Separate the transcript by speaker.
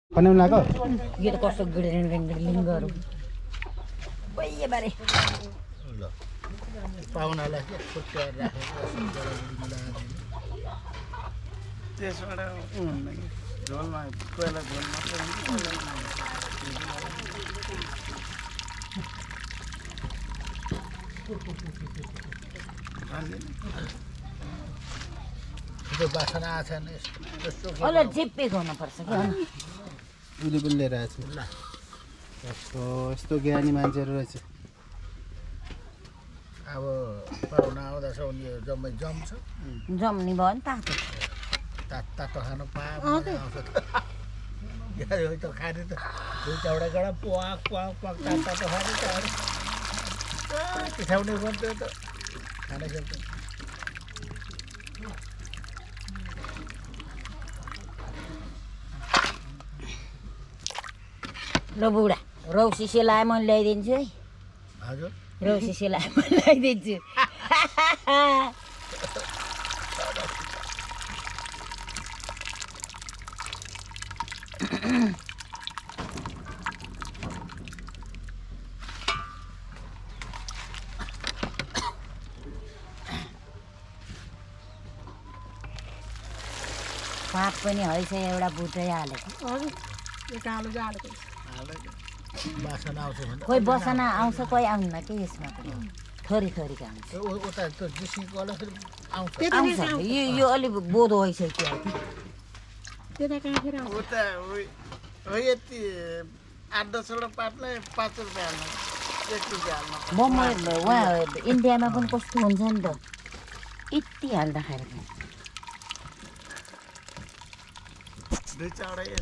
Speaker 1: Panem lago?
Speaker 2: Gitu kosong gede-gede baru. Iya bare.
Speaker 3: पाहुनालाई फुट्याएर राखेको
Speaker 4: त्यसबाट झोलमा कोइला झोल मात्रै
Speaker 3: त्यो बासना आएको छैन यस्तो
Speaker 2: ओले जिप्पे गर्नु पर्छ के हो
Speaker 1: उसले पनि लिएर आएको छु यस्तो ज्ञानी मान्छेहरू रहेछ
Speaker 3: अब पाहुना आउँदा छ उनी जम्मै जम्छ
Speaker 2: जम्नी भयो नि तातो
Speaker 3: तातो खानु पायो आउँछ त यो त खाने त दुई चौडा गडा पुवाक पुवाक पुवाक तातो खाने त पिठाउने गर्थ्यो त खाने सक्छ
Speaker 2: ल बुढा रौसी सेलाए मैले ल्याइदिन्छु है
Speaker 3: हजुर
Speaker 2: रौसी सेलाए मैले ल्याइदिन्छु पात पनि हैछ एउटा बुटै हालेको
Speaker 3: बासना आउँछ भने
Speaker 2: कोही बसना आउँछ कोही आउँदैन के यसमा पनि थोरी थोरीको आउँछ
Speaker 3: उता त्यो जिसिको अलग फेरि आउँछ
Speaker 2: आउँछ यो अलि बोधो भइसक्यो
Speaker 4: उता हो यति 8-10 वटा पातलाई 5 रुपियाँ हाल्नु 1 रुपियाँ हाल्नु
Speaker 2: बम्बई उहाँ इन्डियामा पनि कस्तो हुन्छ नि त यति हाल्दाखेरि
Speaker 4: दुई चारवटा